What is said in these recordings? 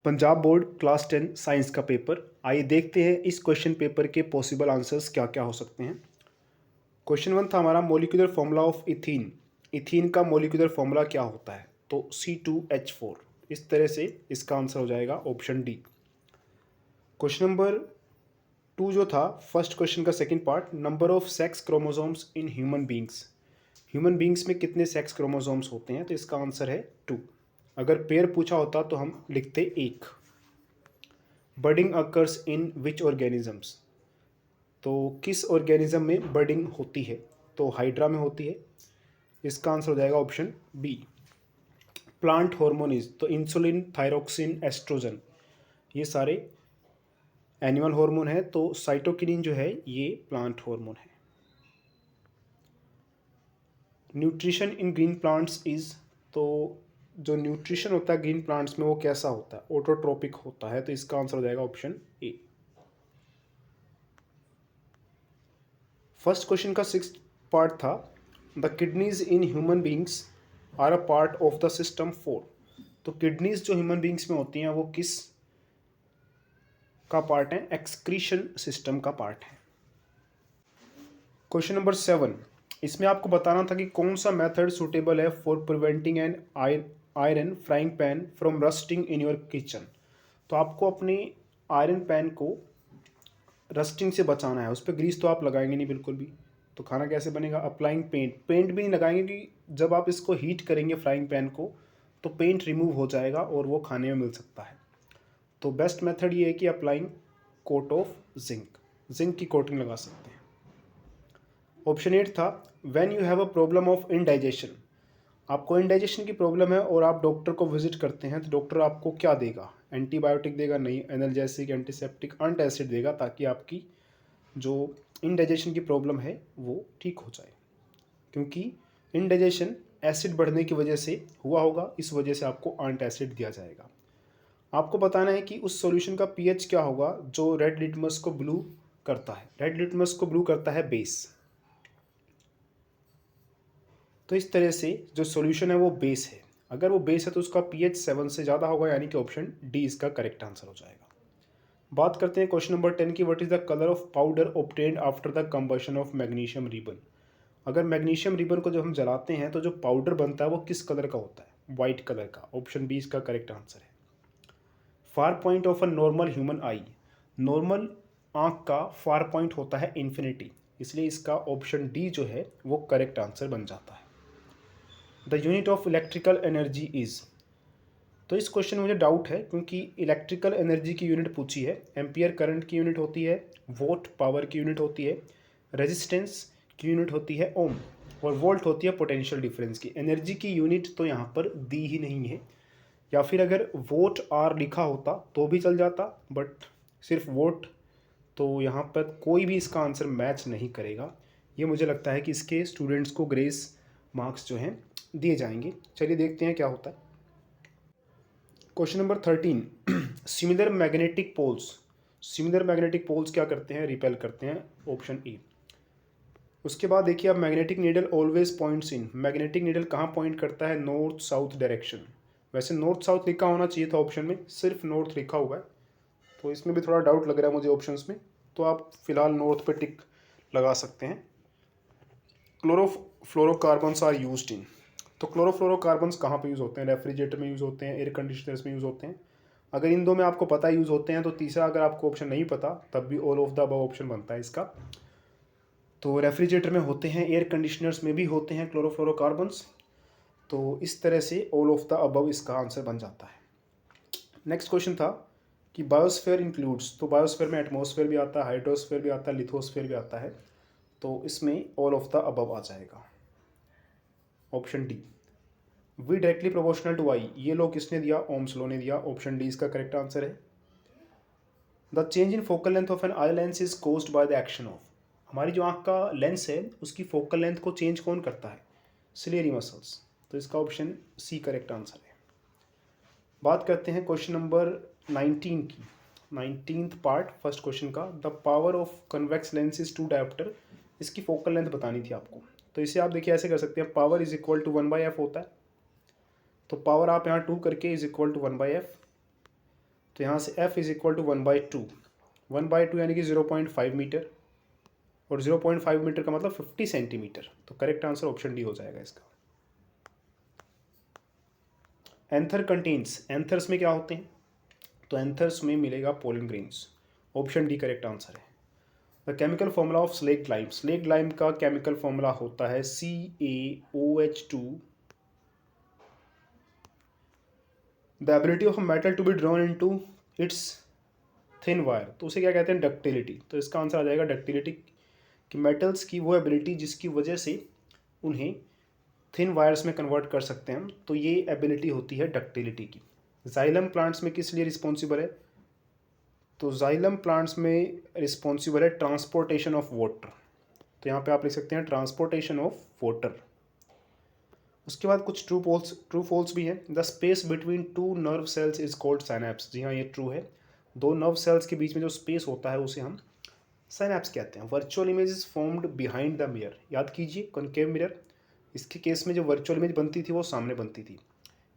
Punjab board class 10 science का paper. आइए देखते हैं इस क्वेश्चन पेपर के पॉसिबल आंसर्स क्या क्या हो सकते हैं। क्वेश्चन 1 था हमारा molecular formula of ethene. Ethene का मॉलिक्यूलर फॉर्मूला क्या होता है? तो C2H4। इस तरह से इसका आंसर हो जाएगा ऑप्शन डी। क्वेश्चन नंबर 2 जो था फर्स्ट क्वेश्चन का second part, number of sex chromosomes in human beings. Human beings में कितने सेक्स क्रोमोसोम्स होते हैं? तो इसका आंसर है 2। अगर पेयर पूछा होता तो हम लिखते 1। बर्डिंग अकर्स इन विच ऑर्गेनिजम्स। तो किस ऑर्गेनिज्म में बर्डिंग होती है? तो हाइड्रा में होती है। इसका आंसर हो जाएगा ऑप्शन बी। प्लांट हार्मोनीज, तो इंसुलिन, थायरोक्सिन, एस्ट्रोजन, ये सारे एनिमल हार्मोन है। तो साइटोकिनिन जो है ये प्लांट हार्मोन है। Nutrition in green plants is, तो जो न्यूट्रिशन होता है ग्रीन प्लांट्स में वो कैसा होता है? ऑटोट्रोपिक होता है। तो इसका आंसर हो जाएगा ऑप्शन ए। फर्स्ट क्वेश्चन का सिक्स्थ पार्ट था the kidneys in human beings are a part of the system 4। तो किडनीज जो ह्यूमन बींग्स में होती हैं वो किस का पार्ट है? एक्सक्रीशन सिस्टम का पार्ट है। क्वेश्चन नंबर 7, इसमें आपको बताना था कि कौन सा मेथड सुटेबल है for preventing an iron frying pan from rusting in your kitchen. तो आपको अपने आयरन पैन को रस्टिंग से बचाना है। उस पर ग्रीस तो आप लगाएंगे नहीं बिल्कुल भी, तो खाना कैसे बनेगा? अप्लाइंग पेंट, पेंट भी नहीं लगाएंगे कि जब आप इसको हीट करेंगे फ्राइंग पैन को तो पेंट रिमूव हो जाएगा और वो खाने में मिल सकता है। तो बेस्ट मेथड ये है कि applying coat of zinc, zinc की कोटिंग लगा सकते हैं। ऑप्शन 8 था when you have a problem of indigestion. आपको इनडाइजेशन की प्रॉब्लम है और आप डॉक्टर को विजिट करते हैं तो डॉक्टर आपको क्या देगा? एंटीबायोटिक देगा? नहीं, एनाल्जेसिक, एंटीसेप्टिक, एंटासिड देगा ताकि आपकी जो इनडाइजेशन की प्रॉब्लम है वो ठीक हो जाए। क्योंकि इनडाइजेशन एसिड बढ़ने की वजह से हुआ होगा, इस वजह से आपको एंटासिड दिया जाएगा। आपको बताना है कि उस सॉल्यूशन का पीएच क्या होगा जो रेड लिटमस को ब्लू करता है। रेड लिटमस को ब्लू करता है बेस। तो इस तरह से जो सॉल्यूशन है वो बेस है। अगर वो बेस है तो उसका पीएच 7 से ज़्यादा होगा, यानी कि ऑप्शन डी इसका करेक्ट आंसर हो जाएगा। बात करते हैं क्वेश्चन नंबर 10 की, what is the colour of powder obtained after the combustion of magnesium ribbon. अगर मैग्नीशियम रिबन को जब हम जलाते हैं तो जो पाउडर बनता है वो किस कलर का होता है? वाइट कलर का। ऑप्शन बी इसका करेक्ट आंसर है। Far point of a normal human I. Normal आंख का फार पॉइंट होता है इन्फिनिटी, इसलिए इसका ऑप्शन डी जो है वो करेक्ट आंसर बन जाता है। The unit of electrical energy is. तो इस क्वेश्चन में मुझे डाउट है क्योंकि इलेक्ट्रिकल एनर्जी की यूनिट पूछी है। एम्पियर करंट की यूनिट होती है, वोट पावर की यूनिट होती है, रेजिस्टेंस की यूनिट होती है ओम, और वोल्ट होती है पोटेंशियल डिफरेंस की। एनर्जी की यूनिट तो यहाँ पर दी ही नहीं है, या फिर अगर वोट आर लिखा होता तो भी चल जाता, बट सिर्फ वोट, तो यहाँ पर कोई भी इसका आंसर मैच नहीं करेगा। ये मुझे लगता है कि इसके स्टूडेंट्स को ग्रेस मार्क्स जो हैं दिए जाएंगे। चलिए देखते हैं क्या होता है। Question number 13, similar magnetic poles. Similar magnetic poles क्या करते हैं? रिपेल करते हैं। Option A. उसके बाद देखिए अब magnetic needle always points in. Magnetic needle कहाँ पॉइंट करता है? North south direction. वैसे नॉर्थ साउथ लिखा होना चाहिए था ऑप्शन में, सिर्फ नॉर्थ लिखा हुआ है, तो इसमें भी थोड़ा डाउट लग रहा है मुझे ऑप्शंस में, तो आप फिलहाल नॉर्थ पे टिक लगा सकते हैं। Chlorofluorocarbons are used in. तो क्लोरोफ्लोरोकार्बन्स कहाँ पे यूज़ होते हैं? रेफ्रिजरेटर में यूज़ होते हैं, एयर कंडीशनर्स में यूज़ होते हैं। अगर इन दो में आपको पता यूज़ होते हैं तो तीसरा अगर आपको ऑप्शन नहीं पता तब भी all of the above option बनता है इसका। तो रेफ्रिजरेटर में होते हैं, एयर कंडीशनर्स में भी होते हैं क्लोरोफ्लोरोकार्बन्स। तो इस तरह से ऑल ऑफ द अबव इसका आंसर बन जाता है। नेक्स्ट क्वेश्चन था कि बायोस्फीयर इंक्लूड्स। तो बायोस्फीयर में एटमॉस्फेयर भी आता है, हाइड्रोस्फीयर भी आता है, लिथोस्फीयर भी आता है, तो इसमें ऑल ऑफ द अबव आ जाएगा। Option D. V directly proportional to I, ये लो किसने दिया? ओम्स लॉ ने दिया। ऑप्शन डी इसका करेक्ट आंसर है। The change in focal length of an eye lens is caused by the action of. हमारी जो आँख का लेंस है उसकी फोकल लेंथ को चेंज कौन करता है? Ciliary muscles. तो इसका ऑप्शन सी करेक्ट आंसर है। बात करते हैं क्वेश्चन नंबर 19 की, 19th पार्ट फर्स्ट क्वेश्चन का। The power of convex lens is 2 dioptre. इसकी फोकल लेंथ बतानी थी आपको, तो इसे आप देखिए ऐसे कर सकते हैं, power is equal to 1/f होता है, तो पावर आप यहाँ 2 करके इज इक्वल टू 1/f। तो यहाँ से f इज इक्वल टू 1/2, 1/2 यानी कि 0.5 मीटर, और 0.5 मीटर का मतलब 50 सेंटीमीटर। तो करेक्ट आंसर ऑप्शन डी हो जाएगा इसका। एंथर कंटेन्स, एंथर्स में क्या होते हैं? तो एंथर्स में मिलेगा pollen grains, option D correct answer है। The chemical formula of slaked lime, slaked lime का केमिकल फॉर्मूला होता है CaOH2। The ability of a metal to be drawn into its thin wire, तो उसे क्या कहते हैं? डक्टिलिटी। तो इसका आंसर आ जाएगा डक्टिलिटी, कि मेटल्स की वो एबिलिटी जिसकी वजह से उन्हें थिन वायर्स में कन्वर्ट कर सकते हैं, तो ये एबिलिटी होती है डक्टिलिटी की। जाइलम प्लांट्स में किस लिए रिस्पॉन्सिबल है? तो जाइलम प्लांट्स में रिस्पॉन्सिबल है ट्रांसपोर्टेशन ऑफ वाटर। तो यहाँ पे आप लिख सकते हैं ट्रांसपोर्टेशन ऑफ वाटर। उसके बाद कुछ ट्रू फॉल्स भी हैं। The space between two nerve cells is called synapse, जी हाँ ये ट्रू है। दो नर्व सेल्स के बीच में जो स्पेस होता है उसे हम साइनैप्स कहते हैं। Virtual image is formed behind the mirror, याद कीजिए कॉनकेव मिरर, इसके केस में जो वर्चुअल इमेज बनती थी वो सामने बनती थी।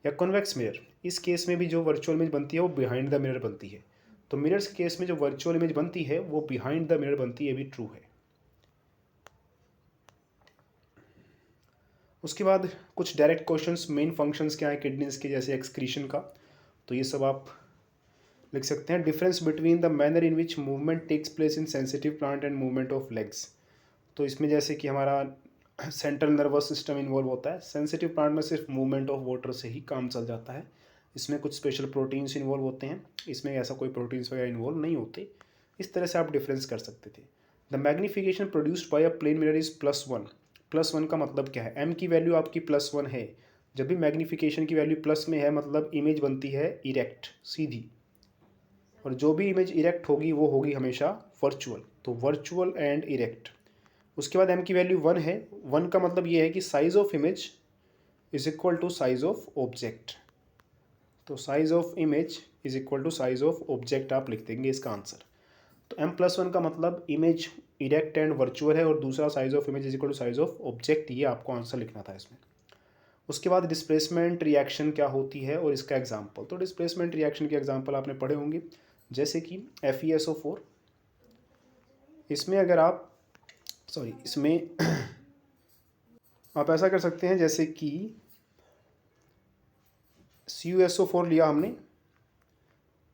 या कॉन्वेक्स मिरर, इस केस में भी जो वर्चुअल इमेज बनती है वो बिहाइंड द मिरर बनती है। तो मिरर्स के केस में जो वर्चुअल इमेज बनती है वो बिहाइंड द मिरर बनती है, ये भी ट्रू है। उसके बाद कुछ डायरेक्ट क्वेश्चंस, मेन फंक्शंस क्या है किडनीज के, जैसे एक्सक्रीशन का, तो ये सब आप लिख सकते हैं। Difference between the manner in which movement takes place in sensitive plant and movement of legs, तो इसमें जैसे कि हमारा सेंट्रल नर्वस सिस्टम इन्वॉल्व होता है, सेंसिटिव प्लांट में सिर्फ मूवमेंट ऑफ वाटर से ही काम चल जाता है। इसमें कुछ स्पेशल प्रोटीन्स इन्वॉल्व होते हैं, इसमें ऐसा कोई प्रोटीन्स वगैरह इन्वॉल्व नहीं होते। इस तरह से आप डिफरेंस कर सकते थे। The magnification produced by a plane mirror is +1, +1 का मतलब क्या है? m की वैल्यू आपकी +1 है। जब भी मैग्नीफिकेशन की वैल्यू प्लस में है मतलब इमेज बनती है इरेक्ट, सीधी, और जो भी इमेज इरेक्ट होगी वो होगी हमेशा वर्चुअल, तो वर्चुअल एंड इरेक्ट। उसके बाद m की वैल्यू 1 है, 1 का मतलब ये है कि size of image is equal to size of object, तो size of image is equal to size of object आप लिख देंगे इसका आंसर। तो m+1 का मतलब इमेज इरेक्ट एंड वर्चुअल है, और दूसरा size of image is equal to size of object, ये आपको आंसर लिखना था इसमें। उसके बाद डिस्प्लेसमेंट रिएक्शन क्या होती है और इसका एग्जाम्पल, तो डिस्प्लेसमेंट रिएक्शन के एग्जाम्पल आपने पढ़े होंगे, जैसे कि FeSO4, इसमें अगर आप इसमें आप ऐसा कर सकते हैं जैसे कि CuSO4 लिया हमने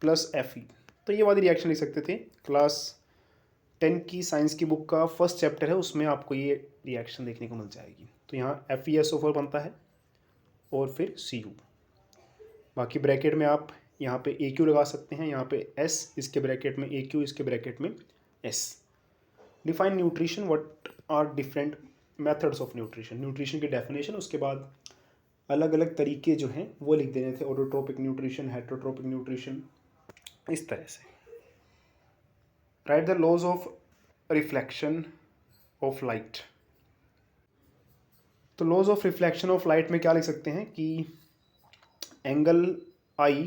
प्लस Fe, तो ये वाली रिएक्शन लिख सकते थे। क्लास 10 की साइंस की बुक का फर्स्ट चैप्टर है, उसमें आपको ये रिएक्शन देखने को मिल जाएगी। तो यहाँ FeSO4 बनता है और फिर Cu, बाकी ब्रैकेट में आप यहाँ पे AQ लगा सकते हैं, यहाँ पे S, इसके ब्रैकेट में AQ, इसके ब्रैकेट में S। Define nutrition, what are different methods of nutrition, nutrition की डेफिनेशन, उसके बाद अलग अलग तरीके जो हैं वो लिख देने थे, ऑटोट्रोपिक न्यूट्रिशन, हेटरोट्रोपिक न्यूट्रिशन, इस तरह से। Write the laws of reflection of light, तो laws of reflection of light में क्या लिख सकते हैं कि angle I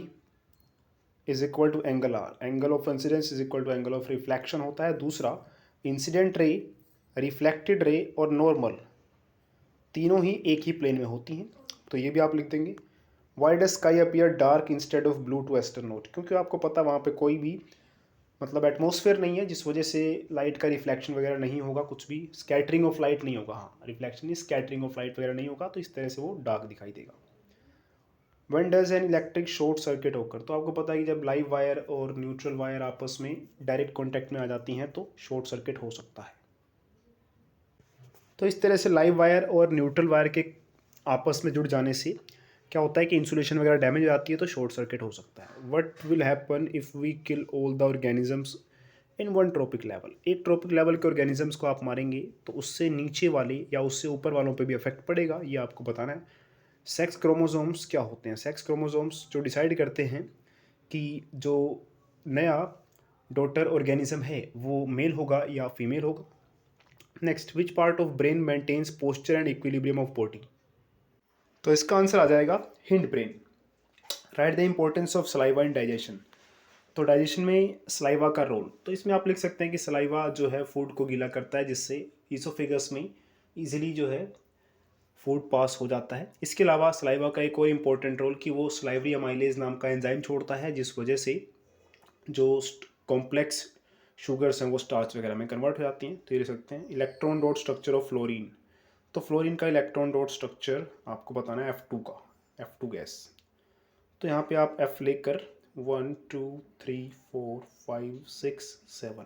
is equal to angle R, angle of incidence is equal to angle of reflection होता है। दूसरा, इंसिडेंट रे, रिफ्लेक्टेड रे और नॉर्मल तीनों ही एक ही प्लेन में होती हैं, तो ये भी आप लिख देंगे। Why does sky appear dark instead of blue to astronaut, क्योंकि आपको पता वहाँ पे कोई भी मतलब एटमॉस्फेयर नहीं है, जिस वजह से लाइट का रिफ्लेक्शन वगैरह नहीं होगा, कुछ भी स्कैटरिंग ऑफ लाइट नहीं होगा, हाँ रिफ्लेक्शन नहीं, स्कैटरिंग ऑफ लाइट वगैरह नहीं होगा, तो इस तरह से वो डार्क दिखाई देगा। When does an electric short circuit होकर, तो आपको पता है कि जब लाइव वायर और न्यूट्रल वायर आपस में डायरेक्ट कॉन्टैक्ट में आ जाती हैं तो शॉर्ट सर्किट हो सकता है। तो इस तरह से लाइव वायर और न्यूट्रल वायर के आपस में जुड़ जाने से क्या होता है कि इंसुलेशन वगैरह डैमेज हो जाती है, तो शॉर्ट सर्किट हो सकता है। What will happen if we kill all the organisms in one trophic level, एक ट्रॉपिक लेवल के ऑर्गेनिजम्स को आप मारेंगे तो उससे नीचे वाले या उससे ऊपर वालों पे भी इफेक्ट पड़ेगा, ये आपको बताना है। सेक्स क्रोमोसोम्स क्या होते हैं? सेक्स क्रोमोसोम्स जो डिसाइड करते हैं कि जो नया डॉटर ऑर्गेनिज्म है वो मेल होगा या फीमेल होगा। Next, which part of brain maintains posture and equilibrium of body, तो इसका आंसर आ जाएगा hind brain. Write the importance of saliva in digestion, तो डाइजेशन में सलाइवा का रोल, तो इसमें आप लिख सकते हैं कि सलाइवा जो है फूड को गीला करता है, जिससे ईसोफेगस में इजीली जो है फूड पास हो जाता है। इसके अलावा सलाइवा का एक और इम्पॉर्टेंट रोल कि वो सलाइवरी अमाइलेज नाम का एंजाइम छोड़ता है, जिस वजह से जो कॉम्प्लेक्स शुगर्स हैं वो स्टार्च वगैरह में कन्वर्ट हो जाती हैं। तो ये लिख सकते हैं electron dot structure of fluorine. तो फ्लोरीन का इलेक्ट्रॉन डॉट स्ट्रक्चर आपको बताना है F2 का, F2 गैस। तो यहाँ पे आप F लेकर 1 2 3 4 5 6 7,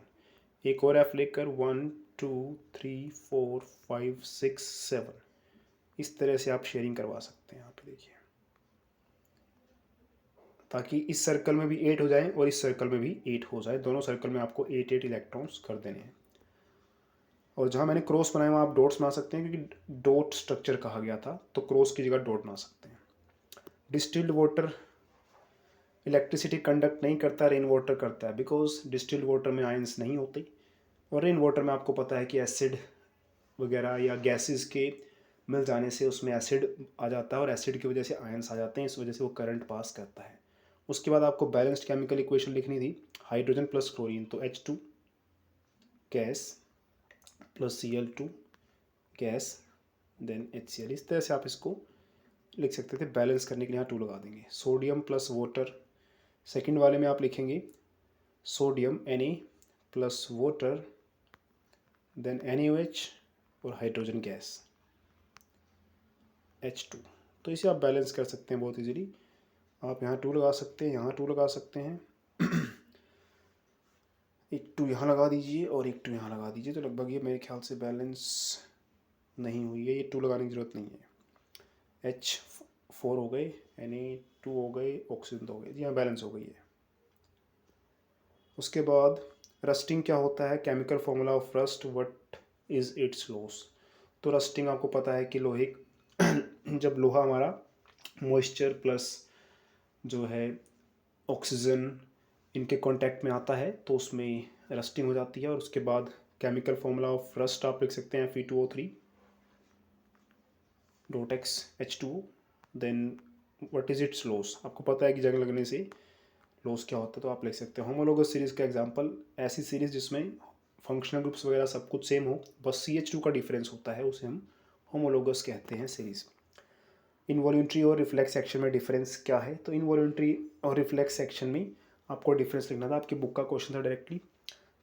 एक और F लेकर 1 2 3 4 5 6 7, इस तरह से आप शेयरिंग करवा सकते हैं। यहाँ पे देखिए, ताकि इस सर्कल में भी 8 हो जाए और इस सर्कल में भी 8 हो जाए। दोनों सर्कल में आपको 8 इलेक्ट्रॉन्स कर देने हैं। और जहाँ मैंने क्रॉस बनाया वहाँ आप डॉट्स बना सकते हैं, क्योंकि डॉट स्ट्रक्चर कहा गया था, तो क्रॉस की जगह डॉट बना सकते हैं। डिस्टिल्ड वाटर इलेक्ट्रिसिटी कंडक्ट नहीं करता, रेन वाटर करता है, बिकॉज डिस्टिल्ड वाटर में आयंस नहीं होते। और रेन वाटर में आपको पता है कि एसिड वगैरह या गैसेस के मिल जाने से उसमें एसिड आ जाता है, और एसिड की वजह से आयंस आ जाते हैं, इस वजह से वो करंट पास करता है। उसके बाद आपको बैलेंस्ड केमिकल इक्वेशन लिखनी थी, हाइड्रोजन प्लस क्लोरीन, तो H2 gas plus Cl2 gas then HCl। इस तरह से आप इसको लिख सकते थे। बैलेंस करने के लिए यहाँ 2 लगा देंगे। सोडियम प्लस वाटर, सेकंड वाले में आप लिखेंगे sodium Na plus water then NaOH और हाइड्रोजन गैस H2। तो इसे आप बैलेंस कर सकते हैं बहुत इजीली। आप यहाँ 2 लगा सकते हैं, यहाँ 2 लगा सकते हैं, एक 2 यहाँ लगा दीजिए और एक 2 यहाँ लगा दीजिए। तो लगभग ये मेरे ख्याल से बैलेंस नहीं हुई है, ये 2 लगाने की ज़रूरत नहीं है। H4 हो गए, Na2 हो गए, ऑक्सीजन हो गए, यहाँ बैलेंस हो गई है। उसके बाद रस्टिंग क्या होता है, chemical formula of rust, what is its loss. तो रस्टिंग आपको पता है कि लोहे जब लोहा हमारा मॉइस्चर प्लस जो है ऑक्सीजन इनके कांटेक्ट में आता है तो उसमें रस्टिंग हो जाती है। और उसके बाद केमिकल फॉर्मूला ऑफ रस्ट आप लिख सकते हैं Fe2O3 .X H2O। Then what is its loss, आपको पता है कि जंग लगने से लॉस क्या होता है, तो आप लिख सकते हैं होमोलोगस सीरीज़ का एग्जांपल, ऐसी सीरीज़ जिसमें फंक्शनल ग्रुप्स वगैरह सब कुछ सेम हो, बस CH2 का डिफरेंस होता है, उसे हम होमोलोगस कहते हैं सीरीज़। इनवॉल्यूंट्री और रिफ्लेक्स एक्शन में डिफरेंस क्या है, तो इनवॉल्यूंट्री और रिफ्लेक्स एक्शन में आपको डिफरेंस लिखना था, आपकी बुक का क्वेश्चन था डायरेक्टली।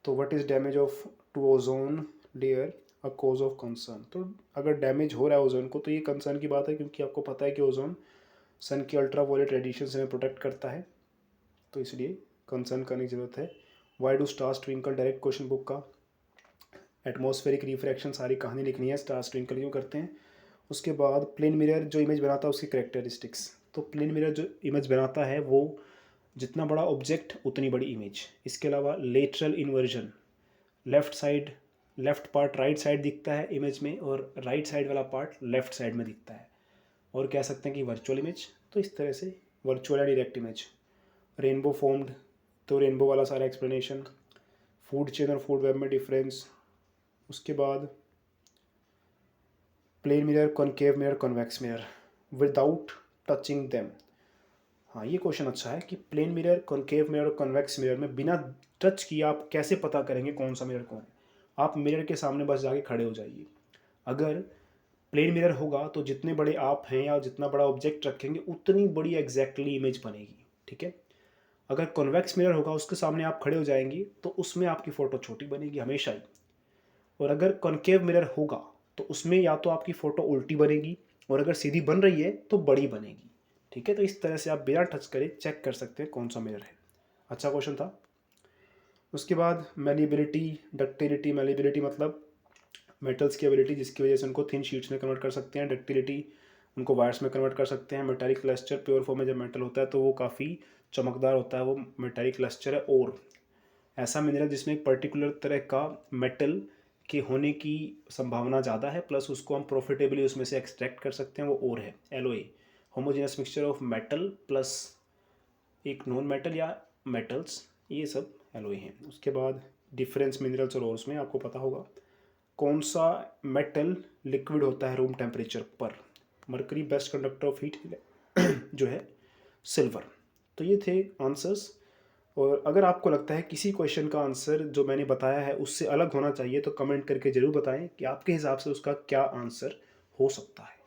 तो what is damage of to ozone layer a cause of concern. तो अगर डैमेज हो रहा है ओजोन को तो ये कंसर्न की बात है, क्योंकि आपको पता है कि ओजोन सन की अल्ट्रा वायलेट रेडिएशन से प्रोटेक्ट करता है, तो इसलिए कंसर्न करने की ज़रूरत है। Why do stars twinkle, direct question book का। एटमॉस्फेरिक रिफ्रैक्शन, सारी कहानी लिखनी है, स्टार्स ट्विंकल क्यों करते हैं। उसके बाद प्लेन मिरर जो इमेज बनाता है उसकी करेक्टरिस्टिक्स। तो प्लेन मिरर जो इमेज बनाता है वो जितना बड़ा ऑब्जेक्ट उतनी बड़ी इमेज। इसके अलावा lateral inversion, left side left part right side दिखता है इमेज में, और राइट साइड वाला पार्ट लेफ्ट साइड में दिखता है। और कह सकते हैं कि वर्चुअल इमेज, तो इस तरह से वर्चुअल या डायरेक्ट इमेज। रेनबो फॉर्म्ड, तो रेनबो वाला सारा एक्सप्लेनेशन। फूड चेन और फूड वेब में डिफरेंस। उसके बाद plane mirror, concave mirror, convex mirror without touching them. हाँ, ये क्वेश्चन अच्छा है कि प्लेन मिरर, कॉनकेव मिरर और कॉन्वेक्स मिरर में बिना टच किए आप कैसे पता करेंगे कौन सा मिरर कौन है। आप मिरर के सामने बस जाके खड़े हो जाइए। अगर प्लेन मिरर होगा तो जितने बड़े आप हैं या जितना बड़ा ऑब्जेक्ट रखेंगे उतनी बड़ी एग्जैक्टली इमेज बनेगी, ठीक है। अगर कॉन्वेक्स मिरर होगा उसके सामने आप खड़े हो जाएंगे तो उसमें आपकी फ़ोटो छोटी बनेगी हमेशा ही। और अगर कॉनकेव मिरर होगा तो उसमें या तो आपकी फ़ोटो उल्टी बनेगी, और अगर सीधी बन रही है तो बड़ी बनेगी, ठीक है। तो इस तरह से आप बिना टच करे चेक कर सकते हैं कौन सा मिरर है। अच्छा क्वेश्चन था। उसके बाद मैलिबिलिटी, डक्टिलिटी। मैलिबिलिटी मतलब मेटल्स की एबिलिटी जिसकी वजह से उनको थिन शीट्स में कन्वर्ट कर सकते हैं। डक्टिलिटी उनको वायर्स में कन्वर्ट कर सकते हैं। मेटालिक क्लस्टर, प्योर फॉर्म में जब मेटल होता है तो वो काफ़ी चमकदार होता है, वो मेटालिक क्लस्टर है। और ऐसा मिनरल जिसमें एक पर्टिकुलर तरह का मेटल के होने की संभावना ज़्यादा है, प्लस उसको हम प्रॉफिटेबली उसमें से एक्सट्रैक्ट कर सकते हैं, वो और है alloy. Homogeneous mixture of metal plus एक नॉन मेटल या मेटल्स, ये सब एलॉय हैं। उसके बाद डिफरेंस मिनरल्स और ओर्स में आपको पता होगा कौन सा मेटल लिक्विड होता है रूम टेम्परेचर पर। Mercury best conductor of heat जो है सिल्वर। तो ये थे आंसर्स। और अगर आपको लगता है किसी क्वेश्चन का आंसर जो मैंने बताया है उससे अलग होना चाहिए तो कमेंट करके ज़रूर बताएं कि आपके हिसाब से उसका क्या आंसर हो सकता है।